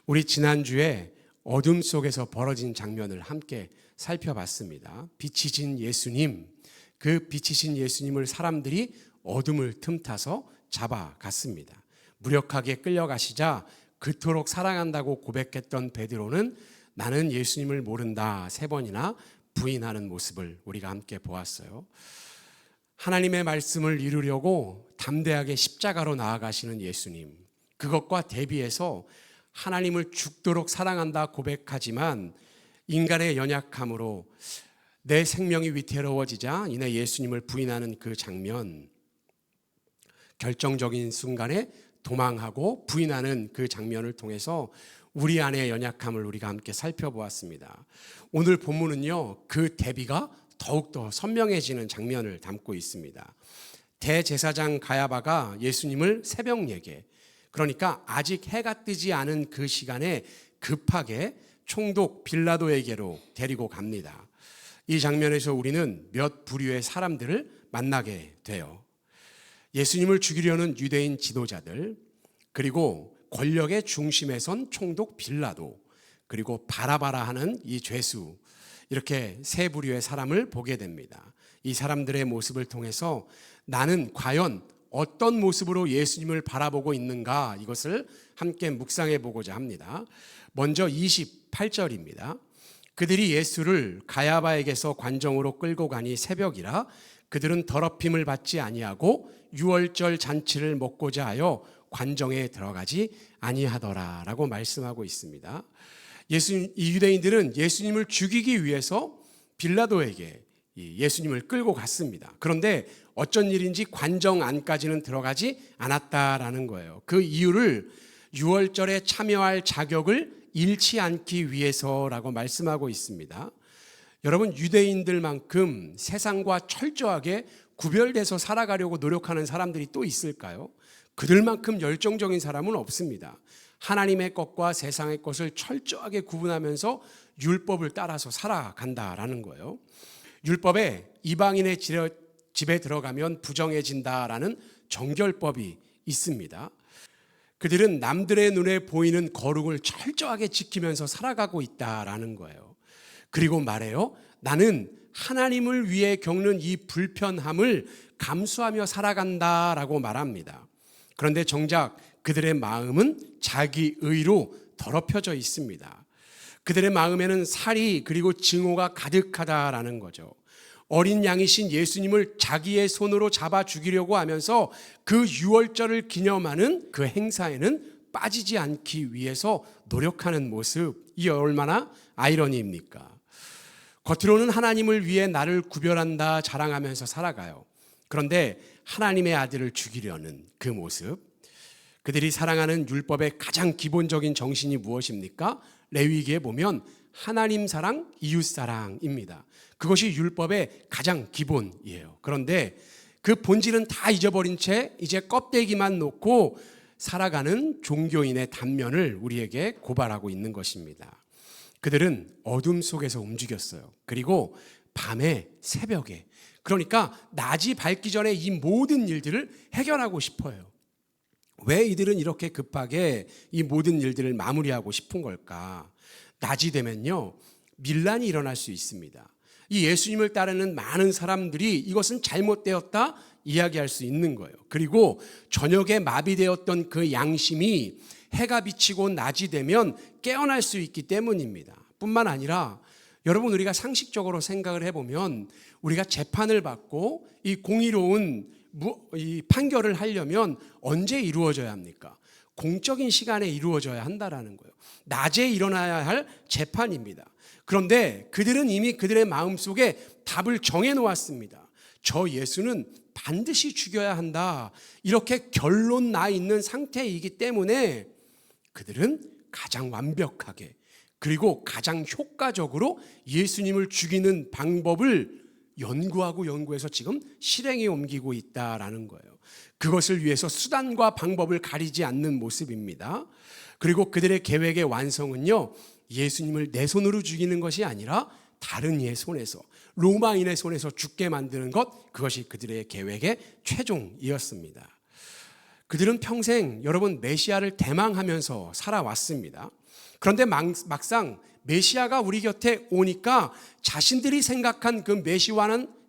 우리 지난주에 어둠 속에서 벌어진 장면을 함께 살펴봤습니다. 빛이신 예수님, 그 빛이신 예수님을 사람들이 어둠을 틈타서 잡아갔습니다. 무력하게 끌려가시자 그토록 사랑한다고 고백했던 베드로는 나는 예수님을 모른다 3번이나 부인하는 모습을 우리가 함께 보았어요. 하나님의 말씀을 이루려고 담대하게 십자가로 나아가시는 예수님, 그것과 대비해서 하나님을 죽도록 사랑한다 고백하지만 인간의 연약함으로 내 생명이 위태로워지자 이내 예수님을 부인하는 그 장면, 결정적인 순간에 도망하고 부인하는 그 장면을 통해서 우리 안의 연약함을 우리가 함께 살펴보았습니다. 오늘 본문은요, 그 대비가 더욱더 선명해지는 장면을 담고 있습니다. 대제사장 가야바가 예수님을 새벽 예게, 그러니까 아직 해가 뜨지 않은 그 시간에 급하게 총독 빌라도에게로 데리고 갑니다. 이 장면에서 우리는 몇 부류의 사람들을 만나게 돼요. 예수님을 죽이려는 유대인 지도자들, 그리고 권력의 중심에 선 총독 빌라도, 그리고 바라바라 하는 이 죄수, 이렇게 3부류의 사람을 보게 됩니다. 이 사람들의 모습을 통해서 나는 과연 어떤 모습으로 예수님을 바라보고 있는가, 이것을 함께 묵상해 보고자 합니다. 먼저 28절입니다. 그들이 예수를 가야바에게서 관정으로 끌고 가니 새벽이라 그들은 더럽힘을 받지 아니하고 유월절 잔치를 먹고자 하여 관정에 들어가지 아니하더라 라고 말씀하고 있습니다. 이 유대인들은 예수님을 죽이기 위해서 빌라도에게 예수님을 끌고 갔습니다. 그런데 어쩐 일인지 관정 안까지는 들어가지 않았다라는 거예요. 그 이유를 유월절에 참여할 자격을 잃지 않기 위해서라고 말씀하고 있습니다. 여러분, 유대인들만큼 세상과 철저하게 구별돼서 살아가려고 노력하는 사람들이 또 있을까요? 그들만큼 열정적인 사람은 없습니다. 하나님의 것과 세상의 것을 철저하게 구분하면서 율법을 따라서 살아간다라는 거예요. 율법에 이방인의 집에 들어가면 부정해진다라는 정결법이 있습니다. 그들은 남들의 눈에 보이는 거룩을 철저하게 지키면서 살아가고 있다라는 거예요. 그리고 말해요, 나는 하나님을 위해 겪는 이 불편함을 감수하며 살아간다라고 말합니다. 그런데 정작 그들의 마음은 자기 의로 더럽혀져 있습니다. 그들의 마음에는 살이 그리고 증오가 가득하다라는 거죠. 어린 양이신 예수님을 자기의 손으로 잡아 죽이려고 하면서 그 유월절을 기념하는 그 행사에는 빠지지 않기 위해서 노력하는 모습, 이 얼마나 아이러니입니까? 겉으로는 하나님을 위해 나를 구별한다 자랑하면서 살아가요. 그런데 하나님의 아들을 죽이려는 그 모습, 그들이 사랑하는 율법의 가장 기본적인 정신이 무엇입니까? 레위기에 보면 하나님 사랑, 이웃 사랑입니다. 그것이 율법의 가장 기본이에요. 그런데 그 본질은 다 잊어버린 채 이제 껍데기만 놓고 살아가는 종교인의 단면을 우리에게 고발하고 있는 것입니다. 그들은 어둠 속에서 움직였어요. 그리고 밤에, 새벽에, 그러니까 낮이 밝기 전에 이 모든 일들을 해결하고 싶어요. 왜 이들은 이렇게 급하게 이 모든 일들을 마무리하고 싶은 걸까? 낮이 되면요, 밀란이 일어날 수 있습니다. 이 예수님을 따르는 많은 사람들이 이것은 잘못되었다 이야기할 수 있는 거예요. 그리고 저녁에 마비되었던 그 양심이 해가 비치고 낮이 되면 깨어날 수 있기 때문입니다. 뿐만 아니라 여러분, 우리가 상식적으로 생각을 해보면 우리가 재판을 받고 이 공의로운 이 판결을 하려면 언제 이루어져야 합니까? 공적인 시간에 이루어져야 한다라는 거예요. 낮에 일어나야 할 재판입니다. 그런데 그들은 이미 그들의 마음속에 답을 정해놓았습니다. 저 예수는 반드시 죽여야 한다, 이렇게 결론 나 있는 상태이기 때문에 그들은 가장 완벽하게 그리고 가장 효과적으로 예수님을 죽이는 방법을 연구해서 지금 실행에 옮기고 있다라는 거예요. 그것을 위해서 수단과 방법을 가리지 않는 모습입니다. 그리고 그들의 계획의 완성은요, 예수님을 내 손으로 죽이는 것이 아니라 다른 이의 손에서, 로마인의 손에서 죽게 만드는 것, 그것이 그들의 계획의 최종이었습니다. 그들은 평생 여러분 메시아를 대망하면서 살아왔습니다. 그런데 막상 메시아가 우리 곁에 오니까 자신들이 생각한 그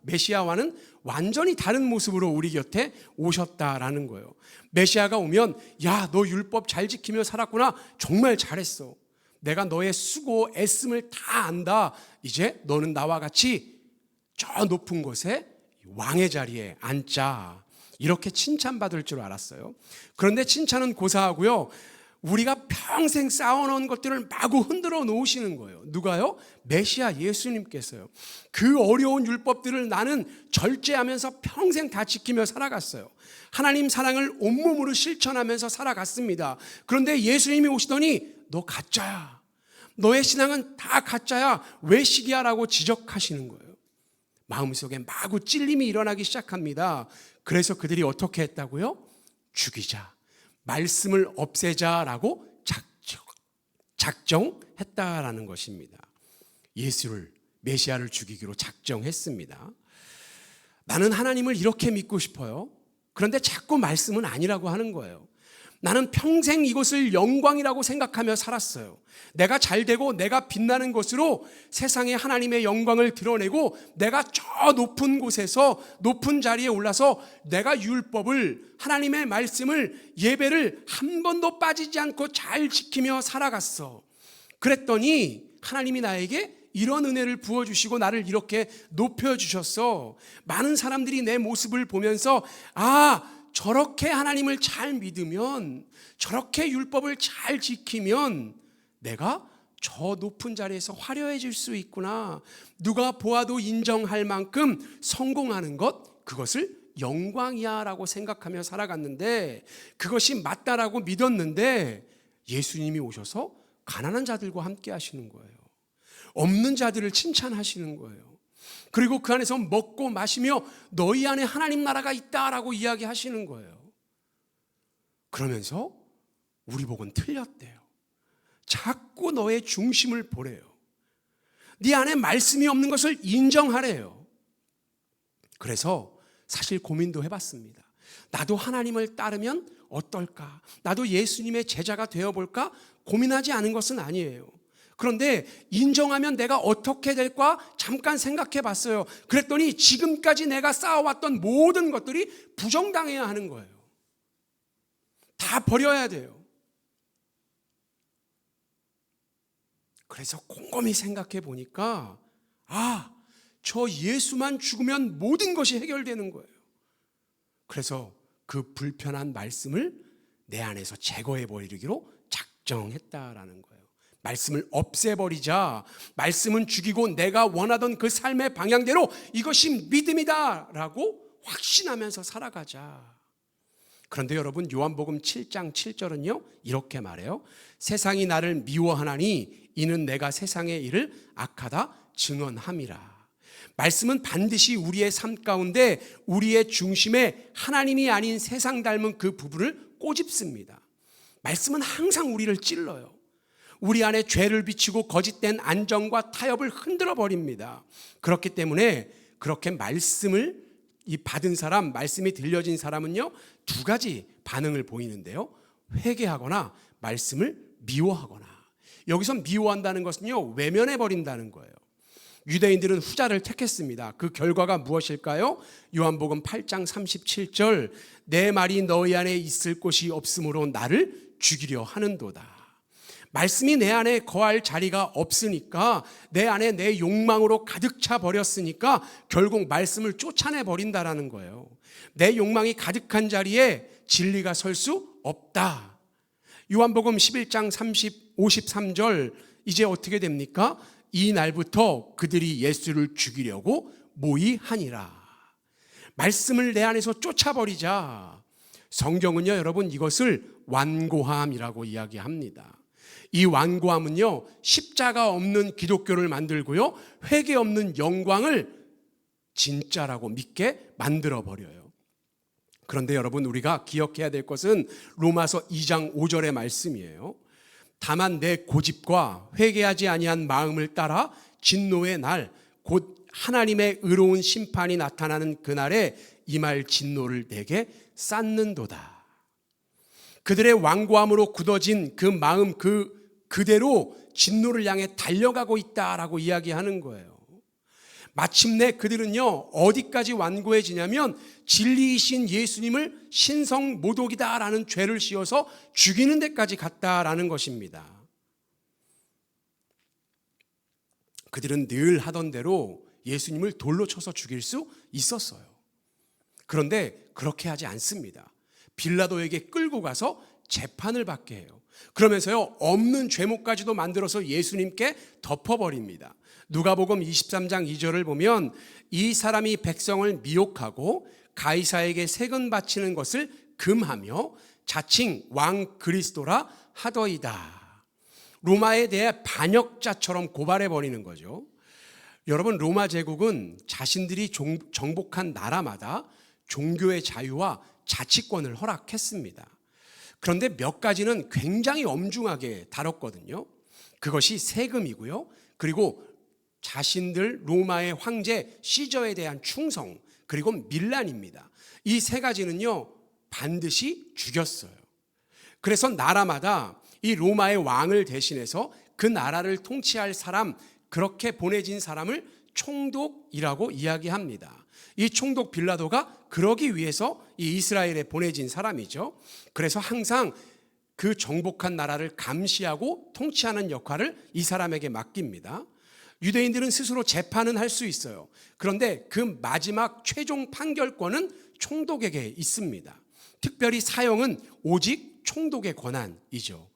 메시아와는 완전히 다른 모습으로 우리 곁에 오셨다라는 거예요. 메시아가 오면 야, 너 율법 잘 지키며 살았구나. 정말 잘했어. 내가 너의 수고 애씀을 다 안다. 이제 너는 나와 같이 저 높은 곳에 왕의 자리에 앉자. 이렇게 칭찬받을 줄 알았어요. 그런데 칭찬은 고사하고요, 우리가 평생 쌓아놓은 것들을 마구 흔들어 놓으시는 거예요. 누가요? 메시아 예수님께서요. 그 어려운 율법들을 나는 절제하면서 평생 다 지키며 살아갔어요. 하나님 사랑을 온몸으로 실천하면서 살아갔습니다. 그런데 예수님이 오시더니 너 가짜야. 너의 신앙은 다 가짜야. 외식이야라고 지적하시는 거예요. 마음속에 마구 찔림이 일어나기 시작합니다. 그래서 그들이 어떻게 했다고요? 죽이자. 말씀을 없애자라고 작정했다라는 것입니다. 예수를, 메시아를 죽이기로 작정했습니다. 나는 하나님을 이렇게 믿고 싶어요. 그런데 자꾸 말씀은 아니라고 하는 거예요. 나는 평생 이것을 영광이라고 생각하며 살았어요. 내가 잘되고 내가 빛나는 것으로 세상에 하나님의 영광을 드러내고 내가 저 높은 곳에서 높은 자리에 올라서 내가 율법을, 하나님의 말씀을, 예배를 한 번도 빠지지 않고 잘 지키며 살아갔어. 그랬더니 하나님이 나에게 이런 은혜를 부어주시고 나를 이렇게 높여주셨어. 많은 사람들이 내 모습을 보면서 저렇게 하나님을 잘 믿으면, 저렇게 율법을 잘 지키면 내가 저 높은 자리에서 화려해질 수 있구나. 누가 보아도 인정할 만큼 성공하는 것, 그것을 영광이야 라고 생각하며 살아갔는데, 그것이 맞다라고 믿었는데 예수님이 오셔서 가난한 자들과 함께 하시는 거예요. 없는 자들을 칭찬하시는 거예요. 그리고 그 안에서 먹고 마시며 너희 안에 하나님 나라가 있다라고 이야기하시는 거예요. 그러면서 우리 복은 틀렸대요. 자꾸 너의 중심을 보래요. 네 안에 말씀이 없는 것을 인정하래요. 그래서 사실 고민도 해봤습니다. 나도 하나님을 따르면 어떨까? 나도 예수님의 제자가 되어볼까? 고민하지 않은 것은 아니에요. 그런데 인정하면 내가 어떻게 될까? 잠깐 생각해 봤어요. 그랬더니 지금까지 내가 쌓아왔던 모든 것들이 부정당해야 하는 거예요. 다 버려야 돼요. 그래서 곰곰이 생각해 보니까 저 예수만 죽으면 모든 것이 해결되는 거예요. 그래서 그 불편한 말씀을 내 안에서 제거해 버리기로 작정했다라는 거예요. 말씀을 없애버리자. 말씀은 죽이고 내가 원하던 그 삶의 방향대로 이것이 믿음이다 라고 확신하면서 살아가자. 그런데 여러분, 요한복음 7장 7절은요 이렇게 말해요. 세상이 나를 미워하나니 이는 내가 세상의 일을 악하다 증언함이라. 말씀은 반드시 우리의 삶 가운데 우리의 중심에 하나님이 아닌 세상 닮은 그 부분을 꼬집습니다. 말씀은 항상 우리를 찔러요. 우리 안에 죄를 비치고 거짓된 안정과 타협을 흔들어 버립니다. 그렇기 때문에 그렇게 말씀을 받은 사람, 말씀이 들려진 사람은요 두 가지 반응을 보이는데요. 회개하거나 말씀을 미워하거나. 여기서 미워한다는 것은요 외면해 버린다는 거예요. 유대인들은 후자를 택했습니다. 그 결과가 무엇일까요? 요한복음 8장 37절, 내 말이 너희 안에 있을 곳이 없으므로 나를 죽이려 하는도다. 말씀이 내 안에 거할 자리가 없으니까, 내 안에 내 욕망으로 가득 차 버렸으니까 결국 말씀을 쫓아내 버린다라는 거예요. 내 욕망이 가득한 자리에 진리가 설 수 없다. 요한복음 11장 53절, 이제 어떻게 됩니까? 이 날부터 그들이 예수를 죽이려고 모의하니라. 말씀을 내 안에서 쫓아버리자. 성경은요 여러분 이것을 완고함이라고 이야기합니다. 이 완고함은요 십자가 없는 기독교를 만들고요 회개 없는 영광을 진짜라고 믿게 만들어버려요. 그런데 여러분, 우리가 기억해야 될 것은 로마서 2장 5절의 말씀이에요. 다만 내 고집과 회개하지 아니한 마음을 따라 진노의 날, 곧 하나님의 의로운 심판이 나타나는 그날에 임할 진노를 내게 쌓는도다. 그들의 완고함으로 굳어진 그 마음, 그 그대로 진노를 향해 달려가고 있다라고 이야기하는 거예요. 마침내 그들은요, 어디까지 완고해지냐면 진리이신 예수님을 신성 모독이다라는 죄를 씌워서 죽이는 데까지 갔다라는 것입니다. 그들은 늘 하던 대로 예수님을 돌로 쳐서 죽일 수 있었어요. 그런데 그렇게 하지 않습니다. 빌라도에게 끌고 가서 재판을 받게 해요. 그러면서요, 없는 죄목까지도 만들어서 예수님께 덮어버립니다. 누가복음 23장 2절을 보면 이 사람이 백성을 미혹하고 가이사에게 세금 바치는 것을 금하며 자칭 왕 그리스도라 하더이다. 로마에 대해 반역자처럼 고발해버리는 거죠. 여러분, 로마 제국은 자신들이 정복한 나라마다 종교의 자유와 자치권을 허락했습니다. 그런데 몇 가지는 굉장히 엄중하게 다뤘거든요. 그것이 세금이고요. 그리고 자신들 로마의 황제 시저에 대한 충성, 그리고 밀란입니다. 이 세 가지는요, 반드시 죽였어요. 그래서 나라마다 이 로마의 왕을 대신해서 그 나라를 통치할 사람, 그렇게 보내진 사람을 총독이라고 이야기합니다. 이 총독 빌라도가 그러기 위해서 이 이스라엘에 보내진 사람이죠. 그래서 항상 그 정복한 나라를 감시하고 통치하는 역할을 이 사람에게 맡깁니다. 유대인들은 스스로 재판은 할 수 있어요. 그런데 그 마지막 최종 판결권은 총독에게 있습니다. 특별히 사형은 오직 총독의 권한이죠.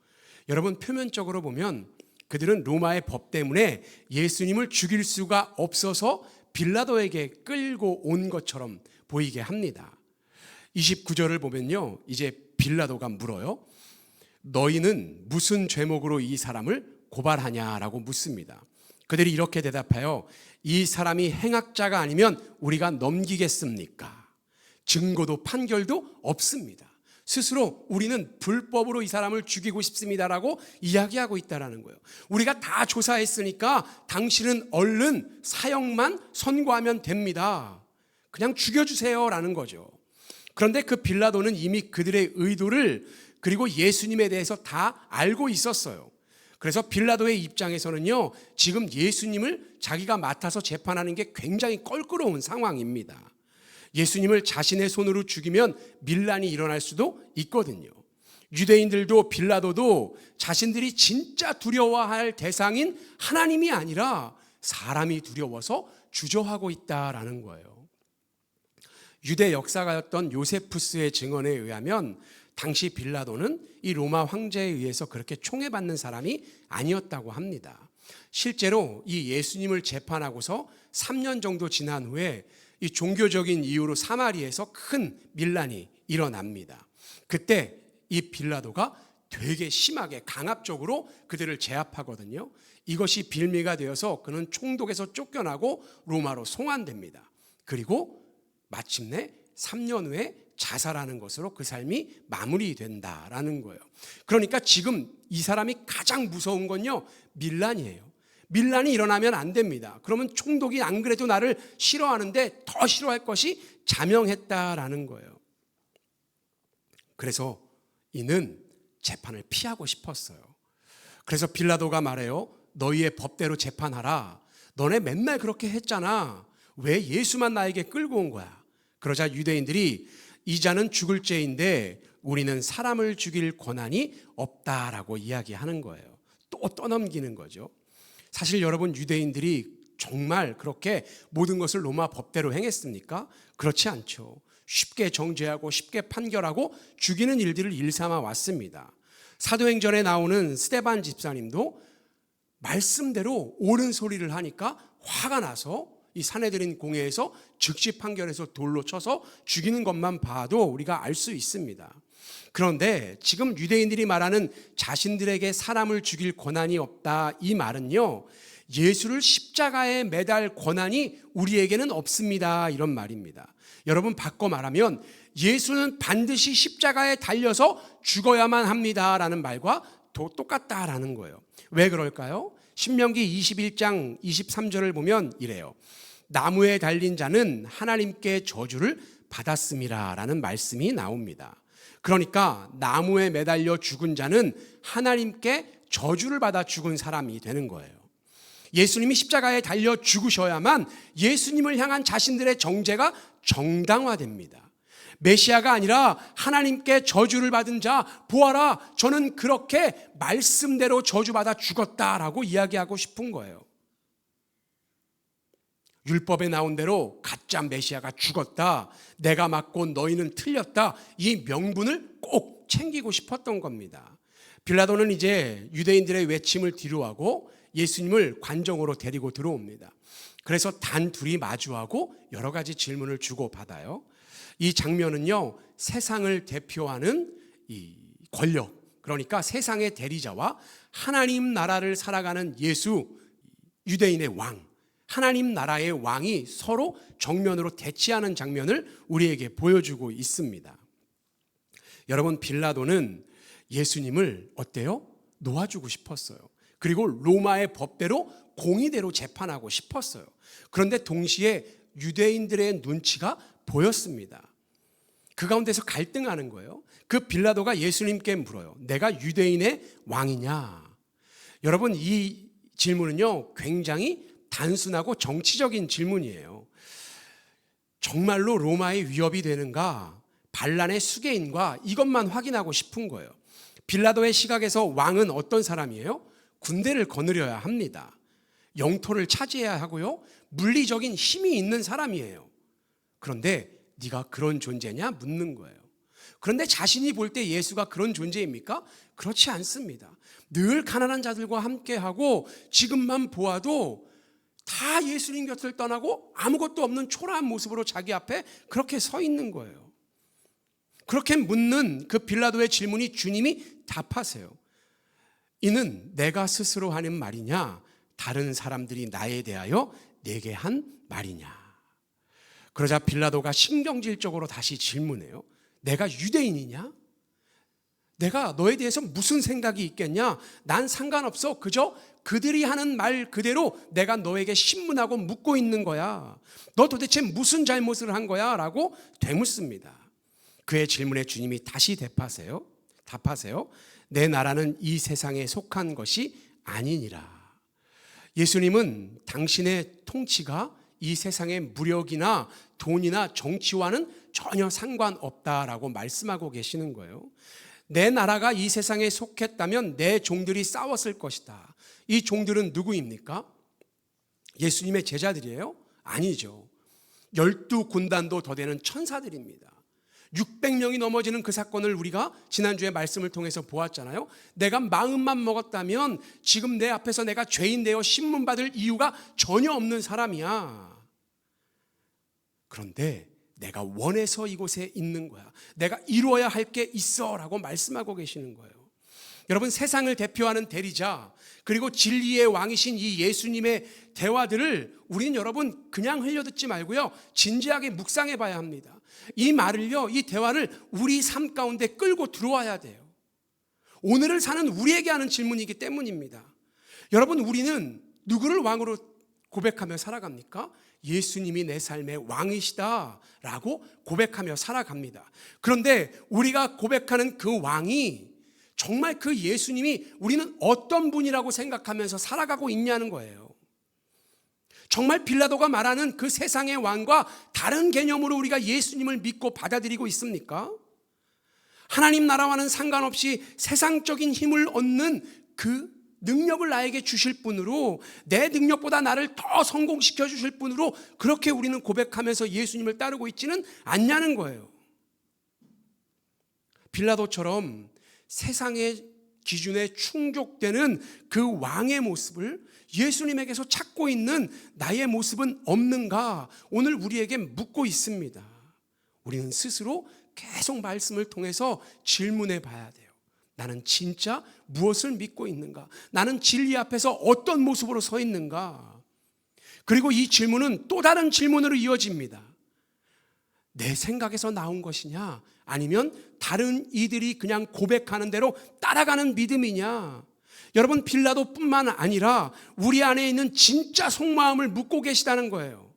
여러분, 표면적으로 보면 그들은 로마의 법 때문에 예수님을 죽일 수가 없어서 빌라도에게 끌고 온 것처럼 보이게 합니다. 29절을 보면요, 이제 빌라도가 물어요. 너희는 무슨 죄목으로 이 사람을 고발하냐라고 묻습니다. 그들이 이렇게 대답해요. 이 사람이 행악자가 아니면 우리가 넘기겠습니까? 증거도 판결도 없습니다. 스스로 우리는 불법으로 이 사람을 죽이고 싶습니다라고 이야기하고 있다는 거예요. 우리가 다 조사했으니까 당신은 얼른 사형만 선고하면 됩니다. 그냥 죽여주세요라는 거죠. 그런데 그 빌라도는 이미 그들의 의도를, 그리고 예수님에 대해서 다 알고 있었어요. 그래서 빌라도의 입장에서는요, 지금 예수님을 자기가 맡아서 재판하는 게 굉장히 껄끄러운 상황입니다. 예수님을 자신의 손으로 죽이면 밀란이 일어날 수도 있거든요. 유대인들도 빌라도도 자신들이 진짜 두려워할 대상인 하나님이 아니라 사람이 두려워서 주저하고 있다라는 거예요. 유대 역사가였던 요세푸스의 증언에 의하면 당시 빌라도는 이 로마 황제에 의해서 그렇게 총애받는 사람이 아니었다고 합니다. 실제로 이 예수님을 재판하고서 3년 정도 지난 후에 이 종교적인 이유로 사마리에서 큰 밀란이 일어납니다. 그때 이 빌라도가 되게 심하게 강압적으로 그들을 제압하거든요. 이것이 빌미가 되어서 그는 총독에서 쫓겨나고 로마로 송환됩니다. 그리고 마침내 3년 후에 자살하는 것으로 그 삶이 마무리된다라는 거예요. 그러니까 지금 이 사람이 가장 무서운 건요, 밀란이에요. 밀란이 일어나면 안 됩니다. 그러면 총독이 안 그래도 나를 싫어하는데 더 싫어할 것이 자명했다라는 거예요. 그래서 이는 재판을 피하고 싶었어요. 그래서 빌라도가 말해요. 너희의 법대로 재판하라. 너네 맨날 그렇게 했잖아. 왜 예수만 나에게 끌고 온 거야? 그러자 유대인들이 이 자는 죽을 죄인데 우리는 사람을 죽일 권한이 없다라고 이야기하는 거예요. 또 떠넘기는 거죠. 사실 여러분, 유대인들이 정말 그렇게 모든 것을 로마 법대로 행했습니까? 그렇지 않죠. 쉽게 정죄하고 쉽게 판결하고 죽이는 일들을 일삼아 왔습니다. 사도행전에 나오는 스데반 집사님도 말씀대로 옳은 소리를 하니까 화가 나서 이 사내들인 공회에서 즉시 판결해서 돌로 쳐서 죽이는 것만 봐도 우리가 알 수 있습니다. 그런데 지금 유대인들이 말하는 자신들에게 사람을 죽일 권한이 없다, 이 말은요, 예수를 십자가에 매달 권한이 우리에게는 없습니다, 이런 말입니다. 여러분, 바꿔 말하면 예수는 반드시 십자가에 달려서 죽어야만 합니다라는 말과 똑같다라는 거예요. 왜 그럴까요? 신명기 21장 23절을 보면 이래요. 나무에 달린 자는 하나님께 저주를 받았음이라 라는 말씀이 나옵니다. 그러니까 나무에 매달려 죽은 자는 하나님께 저주를 받아 죽은 사람이 되는 거예요. 예수님이 십자가에 달려 죽으셔야만 예수님을 향한 자신들의 정죄가 정당화됩니다. 메시아가 아니라 하나님께 저주를 받은 자 보아라, 저는 그렇게 말씀대로 저주받아 죽었다라고 이야기하고 싶은 거예요. 율법에 나온 대로 가짜 메시아가 죽었다, 내가 맞고 너희는 틀렸다, 이 명분을 꼭 챙기고 싶었던 겁니다. 빌라도는 이제 유대인들의 외침을 뒤로하고 예수님을 관정으로 데리고 들어옵니다. 그래서 단 둘이 마주하고 여러 가지 질문을 주고받아요. 이 장면은요, 세상을 대표하는 이 권력, 그러니까 세상의 대리자와 하나님 나라를 살아가는 예수, 유대인의 왕, 하나님 나라의 왕이 서로 정면으로 대치하는 장면을 우리에게 보여주고 있습니다. 여러분, 빌라도는 예수님을 어때요? 놓아주고 싶었어요. 그리고 로마의 법대로 공의대로 재판하고 싶었어요. 그런데 동시에 유대인들의 눈치가 보였습니다. 그 가운데서 갈등하는 거예요. 그 빌라도가 예수님께 물어요. 내가 유대인의 왕이냐? 여러분, 이 질문은요, 굉장히 단순하고 정치적인 질문이에요. 정말로 로마의 위협이 되는가? 반란의 수괴인가? 이것만 확인하고 싶은 거예요. 빌라도의 시각에서 왕은 어떤 사람이에요? 군대를 거느려야 합니다. 영토를 차지해야 하고요, 물리적인 힘이 있는 사람이에요. 그런데 네가 그런 존재냐? 묻는 거예요. 그런데 자신이 볼 때 예수가 그런 존재입니까? 그렇지 않습니다. 늘 가난한 자들과 함께하고 지금만 보아도 다 예수님 곁을 떠나고 아무것도 없는 초라한 모습으로 자기 앞에 그렇게 서 있는 거예요. 그렇게 묻는 그 빌라도의 질문이 주님이 답하세요. 이는 내가 스스로 하는 말이냐, 다른 사람들이 나에 대하여 내게 한 말이냐. 그러자 빌라도가 신경질적으로 다시 질문해요. 내가 유대인이냐? 내가 너에 대해서 무슨 생각이 있겠냐? 난 상관없어. 그저 그들이 하는 말 그대로 내가 너에게 신문하고 묻고 있는 거야. 너 도대체 무슨 잘못을 한 거야? 라고 되묻습니다. 그의 질문에 주님이 다시 답하세요. 내 나라는 이 세상에 속한 것이 아니니라. 예수님은 당신의 통치가 이 세상의 무력이나 돈이나 정치와는 전혀 상관없다라고 말씀하고 계시는 거예요. 내 나라가 이 세상에 속했다면 내 종들이 싸웠을 것이다. 이 종들은 누구입니까? 예수님의 제자들이에요? 아니죠. 12군단도 더 되는 천사들입니다. 600명이 넘어지는 그 사건을 우리가 지난주에 말씀을 통해서 보았잖아요. 내가 마음만 먹었다면 지금 내 앞에서 내가 죄인 되어 신문받을 이유가 전혀 없는 사람이야. 그런데 내가 원해서 이곳에 있는 거야. 내가 이루어야 할 게 있어 라고 말씀하고 계시는 거예요. 여러분, 세상을 대표하는 대리자 그리고 진리의 왕이신 이 예수님의 대화들을 우리는 여러분 그냥 흘려듣지 말고요, 진지하게 묵상해 봐야 합니다. 이 말을요, 이 대화를 우리 삶 가운데 끌고 들어와야 돼요. 오늘을 사는 우리에게 하는 질문이기 때문입니다. 여러분, 우리는 누구를 왕으로 고백하며 살아갑니까? 예수님이 내 삶의 왕이시다라고 고백하며 살아갑니다. 그런데 우리가 고백하는 그 왕이 정말 그 예수님이 우리는 어떤 분이라고 생각하면서 살아가고 있냐는 거예요. 정말 빌라도가 말하는 그 세상의 왕과 다른 개념으로 우리가 예수님을 믿고 받아들이고 있습니까? 하나님 나라와는 상관없이 세상적인 힘을 얻는 그 능력을 나에게 주실 분으로, 내 능력보다 나를 더 성공시켜 주실 분으로 그렇게 우리는 고백하면서 예수님을 따르고 있지는 않냐는 거예요. 빌라도처럼 세상의 기준에 충족되는 그 왕의 모습을 예수님에게서 찾고 있는 나의 모습은 없는가? 오늘 우리에게 묻고 있습니다. 우리는 스스로 계속 말씀을 통해서 질문해 봐야 돼요. 나는 진짜 무엇을 믿고 있는가? 나는 진리 앞에서 어떤 모습으로 서 있는가? 그리고 이 질문은 또 다른 질문으로 이어집니다. 내 생각에서 나온 것이냐? 아니면 다른 이들이 그냥 고백하는 대로 따라가는 믿음이냐? 여러분, 빌라도뿐만 아니라 우리 안에 있는 진짜 속마음을 묻고 계시다는 거예요.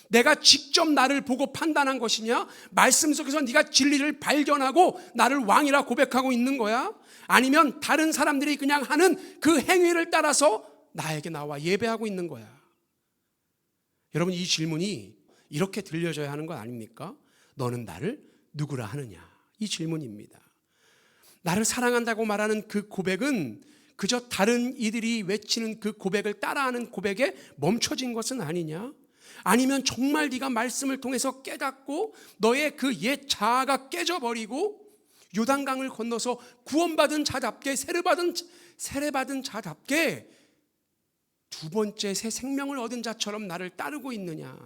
내가 직접 나를 보고 판단한 것이냐? 말씀 속에서 네가 진리를 발견하고 나를 왕이라 고백하고 있는 거야? 아니면 다른 사람들이 그냥 하는 그 행위를 따라서 나에게 나와 예배하고 있는 거야? 여러분, 이 질문이 이렇게 들려져야 하는 것 아닙니까? 너는 나를 누구라 하느냐? 이 질문입니다. 나를 사랑한다고 말하는 그 고백은 그저 다른 이들이 외치는 그 고백을 따라하는 고백에 멈춰진 것은 아니냐? 아니면 정말 네가 말씀을 통해서 깨닫고 너의 그 옛 자아가 깨져버리고 요단강을 건너서 구원받은 자답게 세례받은 자답게 두 번째 새 생명을 얻은 자처럼 나를 따르고 있느냐?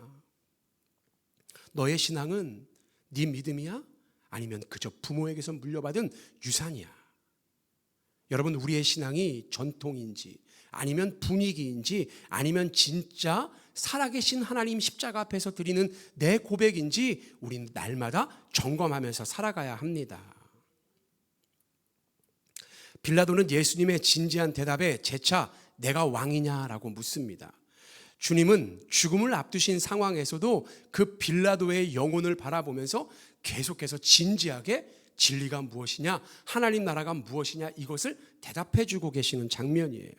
너의 신앙은 네 믿음이야? 아니면 그저 부모에게서 물려받은 유산이야? 여러분, 우리의 신앙이 전통인지 아니면 분위기인지 아니면 진짜 살아계신 하나님 십자가 앞에서 드리는 내 고백인지 우리는 날마다 점검하면서 살아가야 합니다. 빌라도는 예수님의 진지한 대답에 재차 내가 왕이냐라고 묻습니다. 주님은 죽음을 앞두신 상황에서도 그 빌라도의 영혼을 바라보면서 계속해서 진지하게 진리가 무엇이냐, 하나님 나라가 무엇이냐, 이것을 대답해 주고 계시는 장면이에요.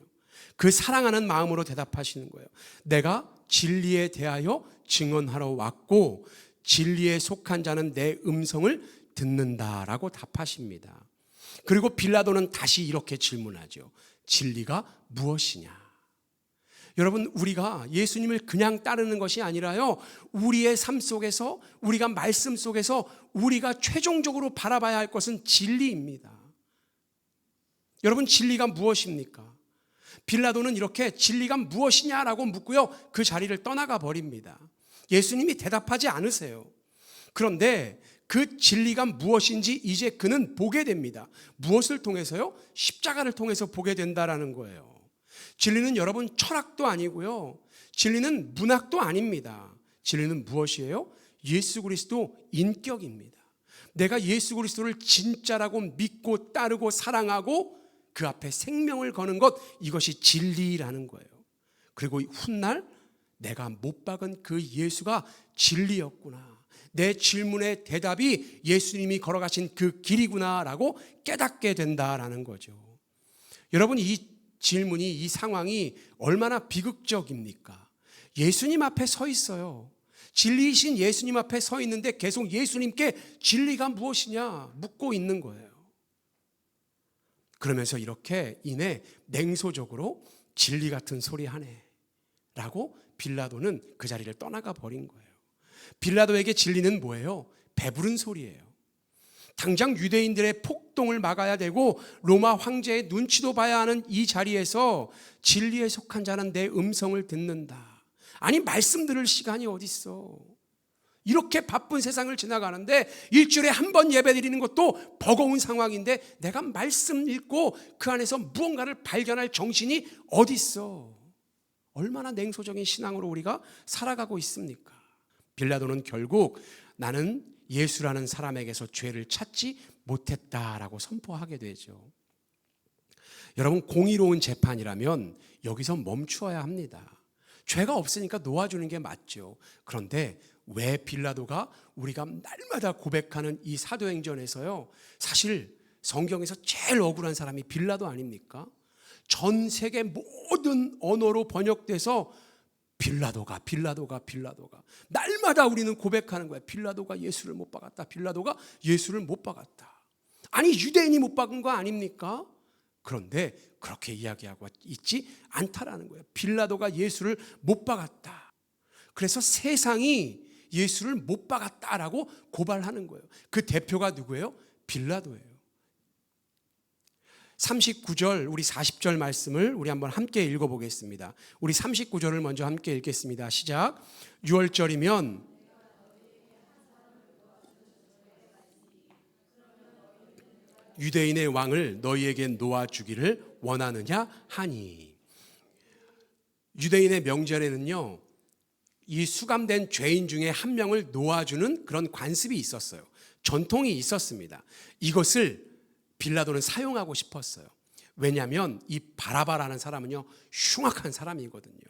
그 사랑하는 마음으로 대답하시는 거예요. 내가 진리에 대하여 증언하러 왔고 진리에 속한 자는 내 음성을 듣는다라고 답하십니다. 그리고 빌라도는 다시 이렇게 질문하죠. 진리가 무엇이냐? 여러분, 우리가 예수님을 그냥 따르는 것이 아니라요, 우리의 삶 속에서, 우리가 말씀 속에서 우리가 최종적으로 바라봐야 할 것은 진리입니다. 여러분, 진리가 무엇입니까? 빌라도는 이렇게 진리가 무엇이냐라고 묻고요, 그 자리를 떠나가 버립니다. 예수님이 대답하지 않으세요. 그런데 그 진리가 무엇인지 이제 그는 보게 됩니다. 무엇을 통해서요? 십자가를 통해서 보게 된다라는 거예요. 진리는 여러분 철학도 아니고요, 진리는 문학도 아닙니다. 진리는 무엇이에요? 예수 그리스도 인격입니다. 내가 예수 그리스도를 진짜라고 믿고 따르고 사랑하고 그 앞에 생명을 거는 것, 이것이 진리라는 거예요. 그리고 훗날 내가 못 박은 그 예수가 진리였구나, 내 질문의 대답이 예수님이 걸어가신 그 길이구나라고 깨닫게 된다라는 거죠. 여러분, 이 질문이, 이 상황이 얼마나 비극적입니까? 예수님 앞에 서 있어요. 진리이신 예수님 앞에 서 있는데 계속 예수님께 진리가 무엇이냐 묻고 있는 거예요. 그러면서 이렇게 이내 냉소적으로 진리 같은 소리 하네 라고 빌라도는 그 자리를 떠나가 버린 거예요. 빌라도에게 진리는 뭐예요? 배부른 소리예요. 당장 유대인들의 폭동을 막아야 되고 로마 황제의 눈치도 봐야 하는 이 자리에서 진리에 속한 자는 내 음성을 듣는다. 아니, 말씀 들을 시간이 어디 있어? 이렇게 바쁜 세상을 지나가는데 일주일에 한 번 예배 드리는 것도 버거운 상황인데 내가 말씀 읽고 그 안에서 무언가를 발견할 정신이 어디 있어? 얼마나 냉소적인 신앙으로 우리가 살아가고 있습니까? 빌라도는 결국 나는 예수라는 사람에게서 죄를 찾지 못했다라고 선포하게 되죠. 여러분, 공의로운 재판이라면 여기서 멈추어야 합니다. 죄가 없으니까 놓아주는 게 맞죠. 그런데 왜 빌라도가 우리가 날마다 고백하는 이 사도행전에서요, 사실 성경에서 제일 억울한 사람이 빌라도 아닙니까? 전 세계 모든 언어로 번역돼서 빌라도가 날마다 우리는 고백하는 거야. 빌라도가 예수를 못 박았다. 빌라도가 예수를 못 박았다. 아니, 유대인이 못 박은 거 아닙니까? 그런데 그렇게 이야기하고 있지 않다라는 거예요. 빌라도가 예수를 못 박았다. 그래서 세상이 예수를 못 박았다라고 고발하는 거예요. 그 대표가 누구예요? 빌라도예요. 39절, 우리 40절 말씀을 우리 한번 함께 읽어보겠습니다. 우리 39절을 먼저 함께 읽겠습니다. 시작. 6월절이면 유대인의 왕을 너희에게 놓아주기를 원하느냐 하니. 유대인의 명절에는요, 이 수감된 죄인 중에 한 명을 놓아주는 그런 관습이 있었어요. 전통이 있었습니다. 이것을 빌라도는 사용하고 싶었어요. 왜냐하면 이 바라바라는 사람은요, 흉악한 사람이거든요.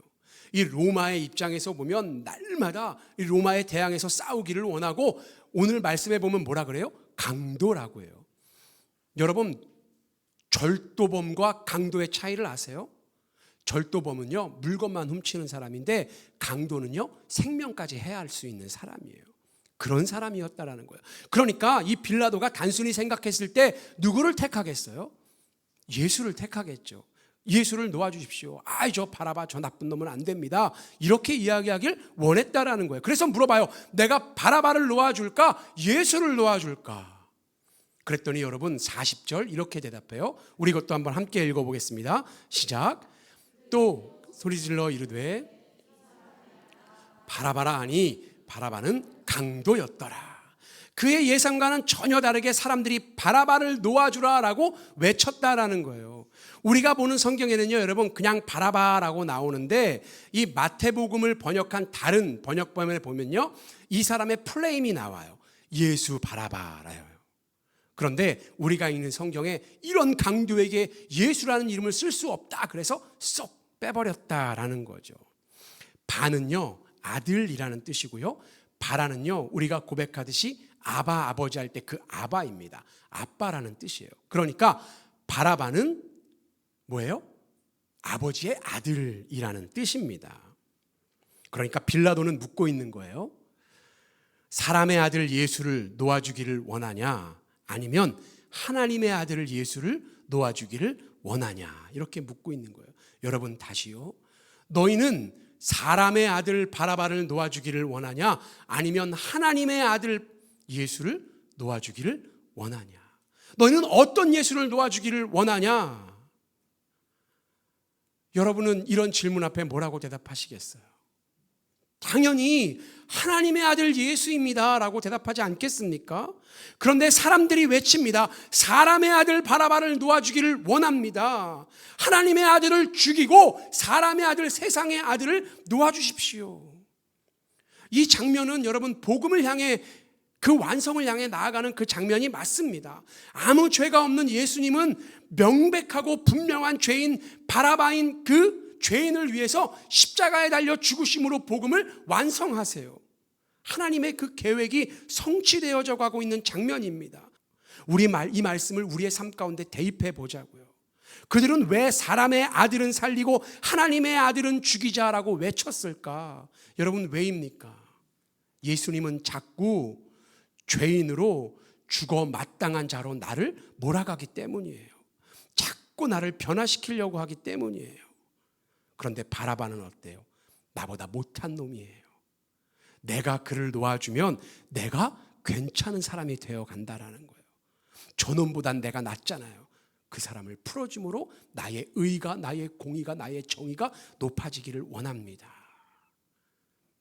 이 로마의 입장에서 보면 날마다 이 로마에 대항해서 싸우기를 원하고, 오늘 말씀에 보면 뭐라 그래요? 강도라고 해요. 여러분, 절도범과 강도의 차이를 아세요? 절도범은요, 물건만 훔치는 사람인데, 강도는요, 생명까지 해할 수 있는 사람이에요. 그런 사람이었다라는 거예요. 그러니까 이 빌라도가 단순히 생각했을 때 누구를 택하겠어요? 예수를 택하겠죠. 예수를 놓아주십시오. 저 바라바 저 나쁜 놈은 안 됩니다. 이렇게 이야기하길 원했다라는 거예요. 그래서 물어봐요. 내가 바라바를 놓아줄까? 예수를 놓아줄까? 그랬더니 여러분 40절 이렇게 대답해요. 우리 이것도 한번 함께 읽어보겠습니다. 시작. 또 소리질러 이르되 바라바라 하니 바라바는 강도였더라. 그의 예상과는 전혀 다르게 사람들이 바라바를 놓아주라라고 외쳤다라는 거예요. 우리가 보는 성경에는요, 여러분 그냥 바라바라고 나오는데, 이 마태복음을 번역한 다른 번역본에 보면요, 이 사람의 플레임이 나와요. 예수 바라바라요. 그런데 우리가 읽는 성경에 이런 강도에게 예수라는 이름을 쓸 수 없다, 그래서 쏙 빼버렸다라는 거죠. 바는요, 아들이라는 뜻이고요, 바라는요, 우리가 고백하듯이 아바, 아버지 할 때 그 아바입니다. 아빠라는 뜻이에요. 그러니까 바라바는 뭐예요? 아버지의 아들이라는 뜻입니다. 그러니까 빌라도는 묻고 있는 거예요. 사람의 아들 예수를 놓아주기를 원하냐, 아니면 하나님의 아들 예수를 놓아주기를 원하냐, 이렇게 묻고 있는 거예요. 여러분 다시요. 너희는 사람의 아들 바라바를 놓아주기를 원하냐, 아니면 하나님의 아들 예수를 놓아주기를 원하냐? 너희는 어떤 예수를 놓아주기를 원하냐? 여러분은 이런 질문 앞에 뭐라고 대답하시겠어요? 당연히 하나님의 아들 예수입니다 라고 대답하지 않겠습니까? 그런데 사람들이 외칩니다. 사람의 아들 바라바를 놓아주기를 원합니다. 하나님의 아들을 죽이고 사람의 아들, 세상의 아들을 놓아주십시오. 이 장면은 여러분 복음을 향해, 그 완성을 향해 나아가는 그 장면이 맞습니다. 아무 죄가 없는 예수님은 명백하고 분명한 죄인 바라바인 그 죄인을 위해서 십자가에 달려 죽으심으로 복음을 완성하세요. 하나님의 그 계획이 성취되어져 가고 있는 장면입니다. 이 말씀을 우리의 삶 가운데 대입해 보자고요. 그들은 왜 사람의 아들은 살리고 하나님의 아들은 죽이자라고 외쳤을까? 여러분 왜입니까? 예수님은 자꾸 죄인으로 죽어 마땅한 자로 나를 몰아가기 때문이에요. 자꾸 나를 변화시키려고 하기 때문이에요. 그런데 바라바는 어때요? 나보다 못한 놈이에요. 내가 그를 놓아주면 내가 괜찮은 사람이 되어 간다라는 거예요. 저놈보단 내가 낫잖아요. 그 사람을 풀어줌으로 나의 의가, 나의 공의가, 나의 정의가 높아지기를 원합니다.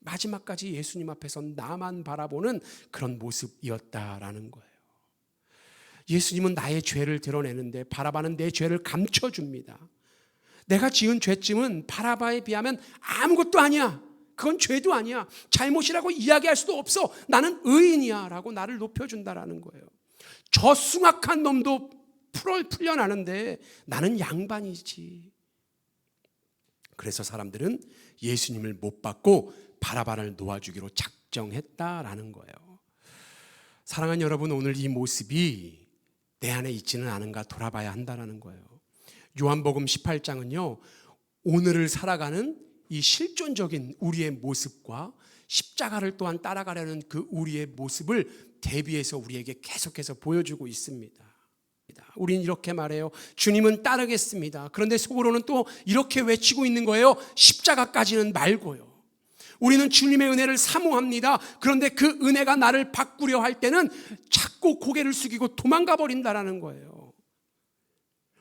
마지막까지 예수님 앞에서 나만 바라보는 그런 모습이었다라는 거예요. 예수님은 나의 죄를 드러내는데 바라바는 내 죄를 감춰줍니다. 내가 지은 죄쯤은 바라바에 비하면 아무것도 아니야. 그건 죄도 아니야. 잘못이라고 이야기할 수도 없어. 나는 의인이야 라고 나를 높여준다라는 거예요. 저 숭악한 놈도 풀려나는데 나는 양반이지. 그래서 사람들은 예수님을 못 받고 바라바를 놓아주기로 작정했다라는 거예요. 사랑하는 여러분, 오늘 이 모습이 내 안에 있지는 않은가 돌아봐야 한다는 거예요. 요한복음 18장은요, 오늘을 살아가는 이 실존적인 우리의 모습과 십자가를 또한 따라가려는 그 우리의 모습을 대비해서 우리에게 계속해서 보여주고 있습니다. 우린 이렇게 말해요. 주님은 따르겠습니다. 그런데 속으로는 또 이렇게 외치고 있는 거예요. 십자가까지는 말고요. 우리는 주님의 은혜를 사모합니다. 그런데 그 은혜가 나를 바꾸려 할 때는 자꾸 고개를 숙이고 도망가 버린다라는 거예요.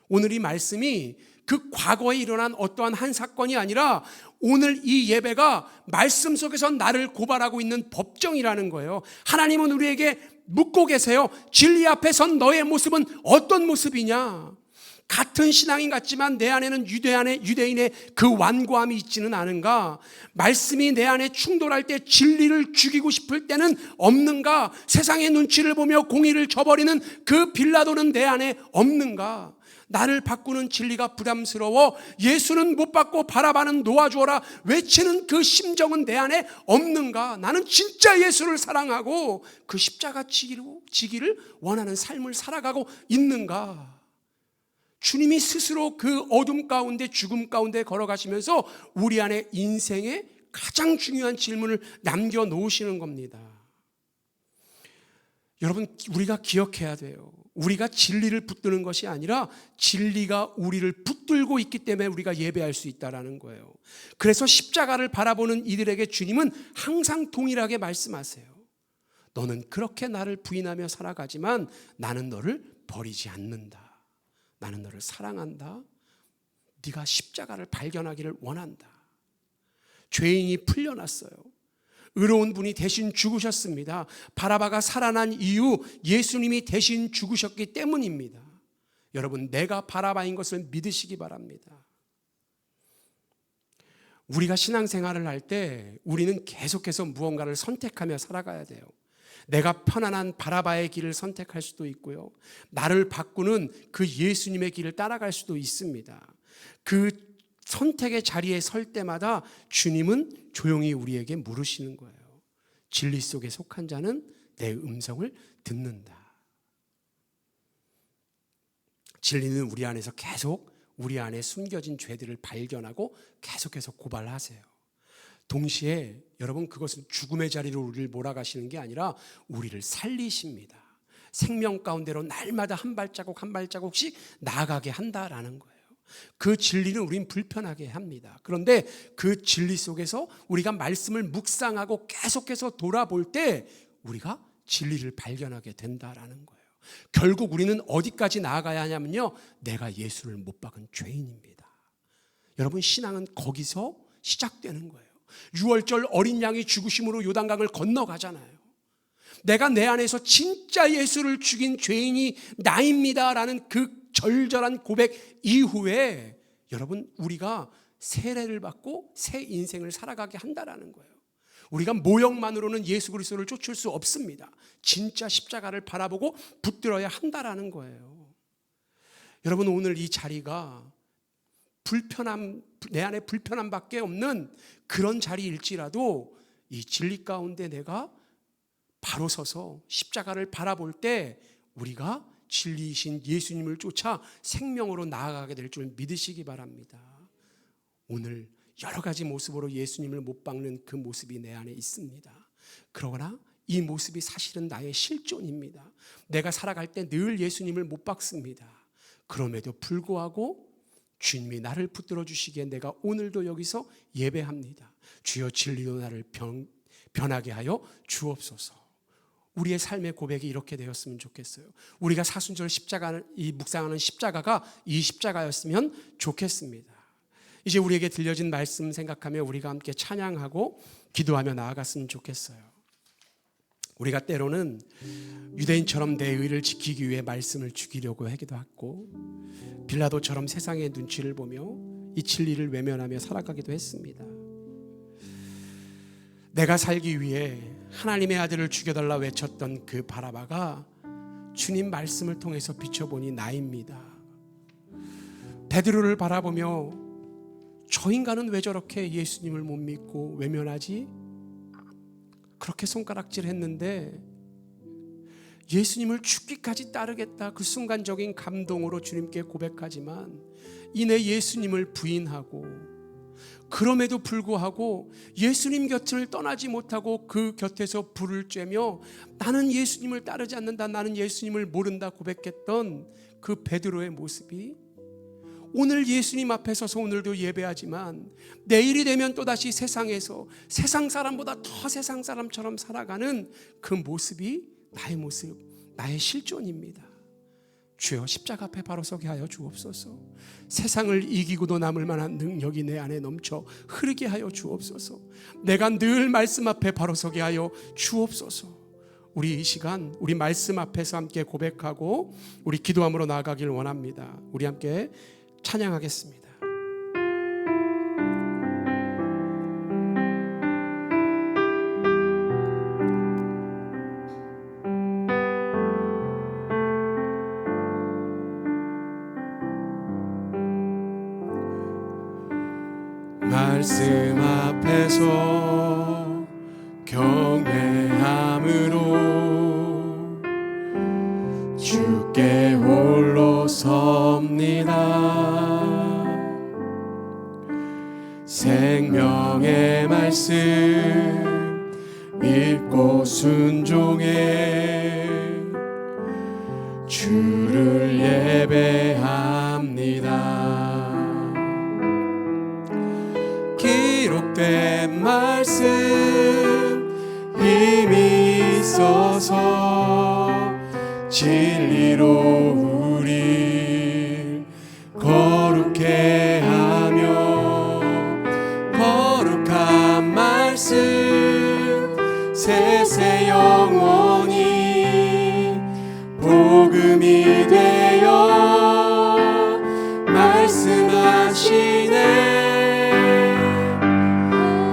오늘 이 말씀이 그 과거에 일어난 어떠한 한 사건이 아니라 오늘 이 예배가 말씀 속에서 나를 고발하고 있는 법정이라는 거예요. 하나님은 우리에게 묻고 계세요. 진리 앞에 선 너의 모습은 어떤 모습이냐? 같은 신앙인 같지만 내 안에는 유대인의 그 완고함이 있지는 않은가? 말씀이 내 안에 충돌할 때 진리를 죽이고 싶을 때는 없는가? 세상의 눈치를 보며 공의를 저버리는 그 빌라도는 내 안에 없는가? 나를 바꾸는 진리가 부담스러워 예수는 못 받고 바라바는 놓아주어라 외치는 그 심정은 내 안에 없는가? 나는 진짜 예수를 사랑하고 그 십자가 지기를 원하는 삶을 살아가고 있는가? 주님이 스스로 그 어둠 가운데 죽음 가운데 걸어가시면서 우리 안에 인생의 가장 중요한 질문을 남겨놓으시는 겁니다. 여러분, 우리가 기억해야 돼요. 우리가 진리를 붙드는 것이 아니라 진리가 우리를 붙들고 있기 때문에 우리가 예배할 수 있다는 거예요. 그래서 십자가를 바라보는 이들에게 주님은 항상 동일하게 말씀하세요. 너는 그렇게 나를 부인하며 살아가지만 나는 너를 버리지 않는다. 나는 너를 사랑한다. 네가 십자가를 발견하기를 원한다. 죄인이 풀려났어요. 의로운 분이 대신 죽으셨습니다. 바라바가 살아난 이유 예수님이 대신 죽으셨기 때문입니다. 여러분, 내가 바라바인 것을 믿으시기 바랍니다. 우리가 신앙생활을 할 때 우리는 계속해서 무언가를 선택하며 살아가야 돼요. 내가 편안한 바라바의 길을 선택할 수도 있고요. 나를 바꾸는 그 예수님의 길을 따라갈 수도 있습니다. 그 선택의 자리에 설 때마다 주님은 조용히 우리에게 물으시는 거예요. 진리 속에 속한 자는 내 음성을 듣는다. 진리는 우리 안에서 계속 우리 안에 숨겨진 죄들을 발견하고 계속해서 고발하세요. 동시에 여러분, 그것은 죽음의 자리로 우리를 몰아가시는 게 아니라 우리를 살리십니다. 생명 가운데로 날마다 한 발자국 한 발자국씩 나아가게 한다라는 거예요. 그 진리는 우린 불편하게 합니다. 그런데 그 진리 속에서 우리가 말씀을 묵상하고 계속해서 돌아볼 때 우리가 진리를 발견하게 된다라는 거예요. 결국 우리는 어디까지 나아가야 하냐면요, 내가 예수를 못 박은 죄인입니다. 여러분, 신앙은 거기서 시작되는 거예요. 유월절 어린 양이 죽으심으로 요단강을 건너가잖아요. 내가 내 안에서 진짜 예수를 죽인 죄인이 나입니다라는 그 절절한 고백 이후에 여러분, 우리가 세례를 받고 새 인생을 살아가게 한다라는 거예요. 우리가 모형만으로는 예수 그리스도를 쫓을 수 없습니다. 진짜 십자가를 바라보고 붙들어야 한다라는 거예요. 여러분, 오늘 이 자리가 내 안에 불편함밖에 없는 그런 자리일지라도 이 진리 가운데 내가 바로 서서 십자가를 바라볼 때 우리가 진리이신 예수님을 쫓아 생명으로 나아가게 될 줄 믿으시기 바랍니다. 오늘 여러 가지 모습으로 예수님을 못 박는 그 모습이 내 안에 있습니다. 그러나 이 모습이 사실은 나의 실존입니다. 내가 살아갈 때 늘 예수님을 못 박습니다. 그럼에도 불구하고 주님이 나를 붙들어 주시기에 내가 오늘도 여기서 예배합니다. 주여, 진리로 나를 변하게 하여 주옵소서. 우리의 삶의 고백이 이렇게 되었으면 좋겠어요. 우리가 사순절 십자가를 묵상하는 십자가가 이 십자가였으면 좋겠습니다. 이제 우리에게 들려진 말씀 생각하며 우리가 함께 찬양하고 기도하며 나아갔으면 좋겠어요. 우리가 때로는 유대인처럼 내 의를 지키기 위해 말씀을 죽이려고 하기도 하고 빌라도처럼 세상의 눈치를 보며 이 진리를 외면하며 살아가기도 했습니다. 내가 살기 위해 하나님의 아들을 죽여달라 외쳤던 그 바라바가 주님 말씀을 통해서 비춰보니 나입니다. 베드로를 바라보며 저 인간은 왜 저렇게 예수님을 못 믿고 외면하지? 그렇게 손가락질했는데 예수님을 죽기까지 따르겠다, 그 순간적인 감동으로 주님께 고백하지만 이내 예수님을 부인하고, 그럼에도 불구하고 예수님 곁을 떠나지 못하고 그 곁에서 불을 쬐며 나는 예수님을 따르지 않는다, 나는 예수님을 모른다 고백했던 그 베드로의 모습이 오늘 예수님 앞에 서서 오늘도 예배하지만 내일이 되면 또다시 세상에서 세상 사람보다 더 세상 사람처럼 살아가는 그 모습이 나의 모습, 나의 실존입니다. 주여, 십자가 앞에 바로 서게 하여 주옵소서. 세상을 이기고도 남을 만한 능력이 내 안에 넘쳐 흐르게 하여 주옵소서. 내가 늘 말씀 앞에 바로 서게 하여 주옵소서. 우리 이 시간 우리 말씀 앞에서 함께 고백하고 우리 기도함으로 나아가길 원합니다. 우리 함께 찬양하겠습니다. 말씀 앞에서 경외함으로 주께 홀로 섭니다. 생명의 말씀 읽고 순종해 주를 예배합니다. 기록된 말씀 힘이 있어서 진리로 우리 거룩해 하며 거룩한 말씀 세세 영원히 복음이 되어 말씀하시네.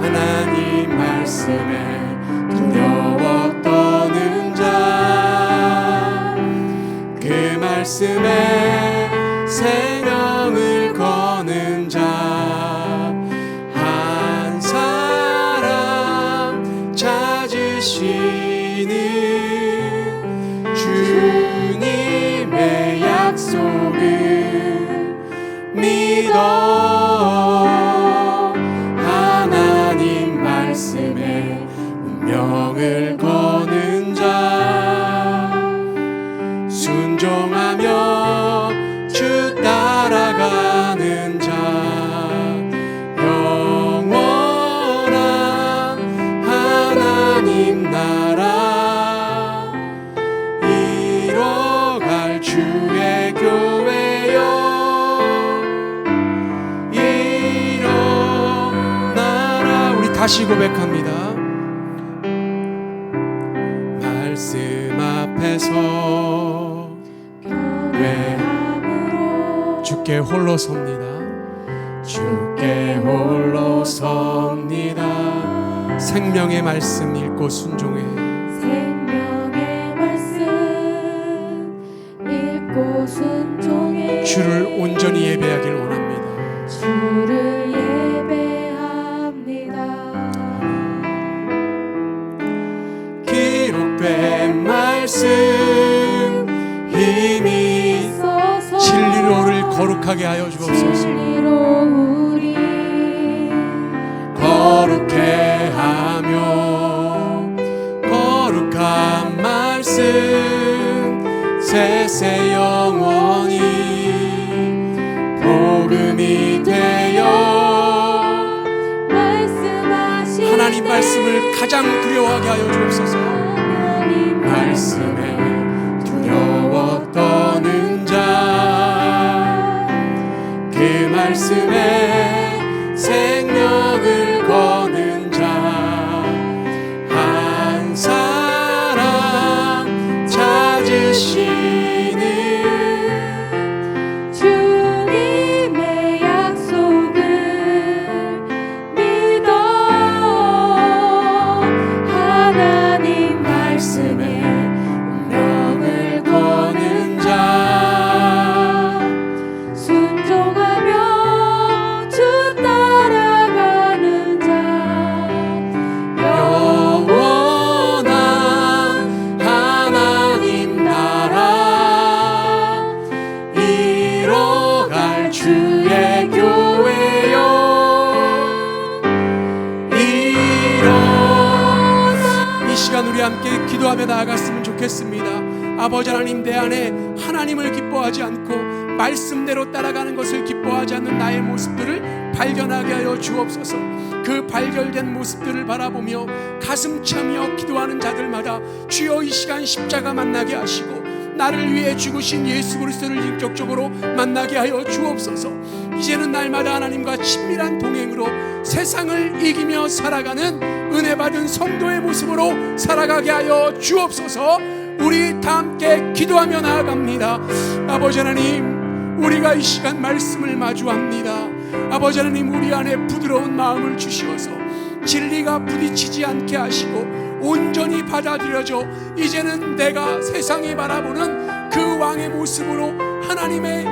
하나님 말씀에 두려워 떠는 자, 그 말씀에 생명을 거는 자 한 사람 찾으시는 주님의 약속을 믿어. 하나님 말씀에 운명을 거는 자, 순종하며 주 따라가는 자, 영원한 하나님 나라 이뤄갈 주의 교회여 일어나라. 우리 다시 고백합니다. 말씀 앞에서 경외함으로 주께 홀로 섭니다. 주께 홀로 섭니다. 생명의 말씀 읽고 순종해 생명의 말씀 읽고 순종해 주를 온전히 예배하길 원합니다. 주를 예배합니다. 기록된 말씀 힘이 있어서 진리로를 거룩하게 하여 주옵소서. 진리로 우리 거룩해 하며 거룩한 말씀 세세 영원히 복음이 되어 말씀하시네. 하나님 말씀을 가장 두려워하게 하여 주옵소서. 말씀에 두려워 떠는 자, 그 말씀에 생명을 거는 자 한 사람 찾으시는 주님의 약속을 믿어. 하나님 말씀에 운명을 거는 자, 순종하며 주 따라가는 자, 영원한 하나님 나라 이뤄갈 주의 교회여 일어나. 이 시간 우리 함께 기도하며 나아갔으면 좋겠습니다. 아버지 하나님, 내 안에 하나님을 기뻐하지 않고 말씀대로 따라가는 것을 기뻐하지 않는 나의 모습들을 발견하게 하여 주옵소서. 그 발견된 모습들을 바라보며 가슴 차며 기도하는 자들마다 주여 이 시간 십자가 만나게 하시고 나를 위해 죽으신 예수 그리스도를 인격적으로 만나게 하여 주옵소서. 이제는 날마다 하나님과 친밀한 동행으로 세상을 이기며 살아가는 은혜 받은 성도의 모습으로 살아가게 하여 주옵소서. 우리 다 함께 기도하며 나아갑니다. 아버지 하나님, 우리가 이 시간 말씀을 마주합니다. 아버지 하나님, 우리 안에 부드러운 마음을 주시어서 진리가 부딪히지 않게 하시고 온전히 받아들여져 이제는 내가 세상이 바라보는 그 왕의 모습으로 하나님의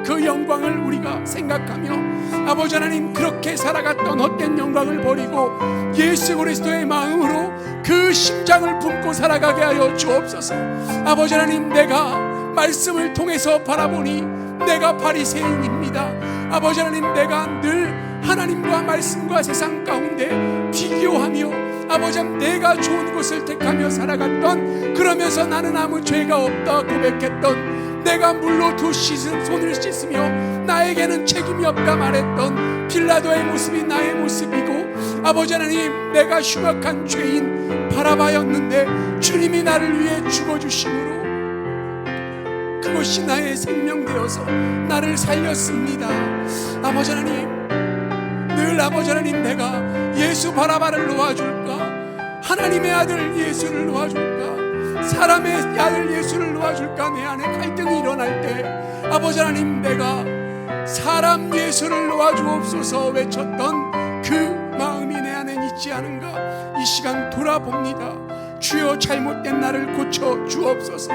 그 영광을 우리가 생각하며 아버지 하나님 그렇게 살아갔던 헛된 영광을 버리고 예수 그리스도의 마음으로 그 심장을 품고 살아가게 하여 주옵소서. 아버지 하나님, 내가 말씀을 통해서 바라보니 내가 바리새인입니다. 아버지 하나님, 내가 늘 하나님과 말씀과 세상 가운데 비교하며 아버지 하나님, 내가 좋은 곳을 택하며 살아갔던, 그러면서 나는 아무 죄가 없다 고백했던, 내가 물로 두 손을 씻으며 나에게는 책임이 없다 말했던 빌라도의 모습이 나의 모습이고, 아버지 하나님, 내가 흉악한 죄인 바라바였는데 주님이 나를 위해 죽어주심으로 그것이 나의 생명 되어서 나를 살렸습니다. 아버지 하나님, 늘 아버지 하나님, 내가 예수 바라바를 놓아줄까, 하나님의 아들 예수를 놓아줄까, 사람의 아들 예수를 놓아줄까, 내 안에 갈등이 일어날 때 아버지 하나님, 내가 사람 예수를 놓아주옵소서 외쳤던 그 마음이 내 안에 있지 않은가, 이 시간 돌아봅니다. 주여, 잘못된 나를 고쳐 주옵소서.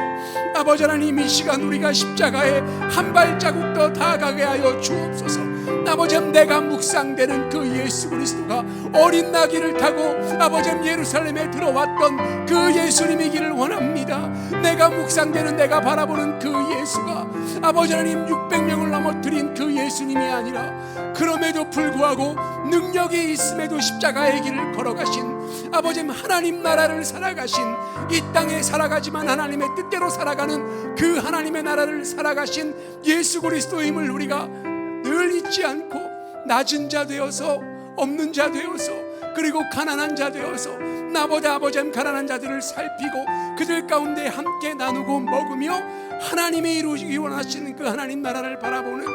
아버지 하나님, 이 시간 우리가 십자가에 한 발자국 더 다가가게 하여 주옵소서. 아버지 하나님, 내가 묵상되는 그 예수 그리스도가 어린 나귀를 타고 아버지 하나님 예루살렘에 들어왔던 그 예수님이기를 원합니다. 내가 묵상되는, 내가 바라보는 그 예수가 아버지 하나님 600명을 넘어뜨린 그 예수님이 아니라, 그럼에도 불구하고 능력이 있음에도 십자가의 길을 걸어가신 아버지 하나님 나라를 살아가신, 이 땅에 살아가지만 하나님의 뜻대로 살아가는 그 하나님의 나라를 살아가신 예수 그리스도임을 우리가 늘 잊지 않고, 낮은 자 되어서, 없는 자 되어서, 그리고 가난한 자 되어서 나보다 아버지 하나님 가난한 자들을 살피고 그들 가운데 함께 나누고 먹으며 하나님이 이루시기 원하시는 그 하나님 나라를 바라보는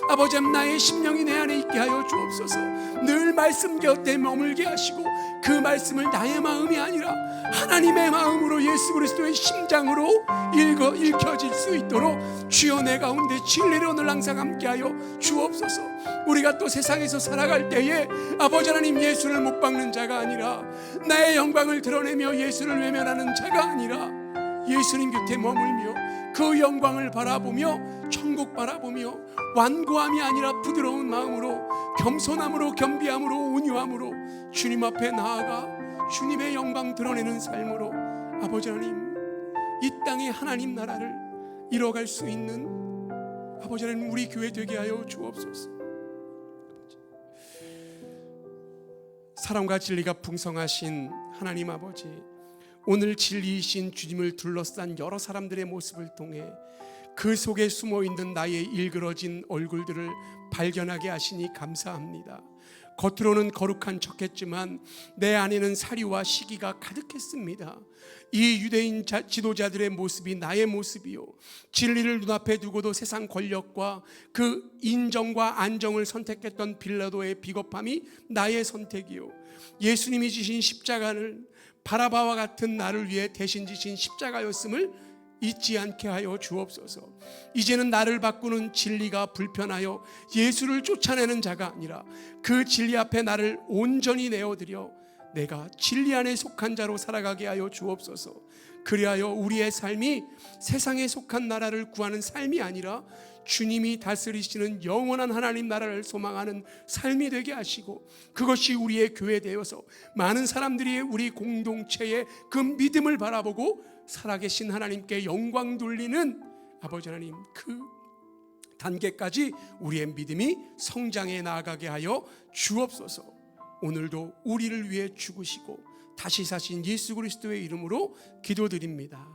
아버지 하나님, 나의 심령이 내 안에 있게 하여 주옵소서. 늘 말씀 곁에 머물게 하시고 그 말씀을 나의 마음이 아니라 하나님의 마음으로, 예수 그리스도의 심장으로 읽혀질 수 있도록 주여, 내 가운데 진리로 늘 항상 함께하여 주옵소서. 우리가 또 세상에서 살아갈 때에 아버지 하나님, 예수를 못 박는 자가 아니라, 나의 영광을 드러내며 예수를 외면하는 자가 아니라, 예수님 곁에 머물며 그 영광을 바라보며 천국 바라보며 완고함이 아니라 부드러운 마음으로, 겸손함으로, 겸비함으로, 온유함으로 주님 앞에 나아가 주님의 영광 드러내는 삶으로 아버지 하나님, 이 땅의 하나님 나라를 이뤄갈 수 있는 아버지 하나님, 우리 교회 되게 하여 주옵소서. 사랑과 진리가 풍성하신 하나님 아버지, 오늘 진리이신 주님을 둘러싼 여러 사람들의 모습을 통해 그 속에 숨어있는 나의 일그러진 얼굴들을 발견하게 하시니 감사합니다. 겉으로는 거룩한 척했지만 내 안에는 사리와 시기가 가득했습니다. 이 유대인 지도자들의 모습이 나의 모습이요, 진리를 눈앞에 두고도 세상 권력과 그 인정과 안정을 선택했던 빌라도의 비겁함이 나의 선택이요, 예수님이 지신 십자가를 바라바와 같은 나를 위해 대신 지신 십자가였음을 잊지 않게 하여 주옵소서. 이제는 나를 바꾸는 진리가 불편하여 예수를 쫓아내는 자가 아니라, 그 진리 앞에 나를 온전히 내어드려 내가 진리 안에 속한 자로 살아가게 하여 주옵소서. 그리하여 우리의 삶이 세상에 속한 나라를 구하는 삶이 아니라 주님이 다스리시는 영원한 하나님 나라를 소망하는 삶이 되게 하시고, 그것이 우리의 교회 되어서 많은 사람들이 우리 공동체의 그 믿음을 바라보고 살아계신 하나님께 영광 돌리는 아버지 하나님, 그 단계까지 우리의 믿음이 성장해 나아가게 하여 주옵소서. 오늘도 우리를 위해 죽으시고 다시 사신 예수 그리스도의 이름으로 기도드립니다.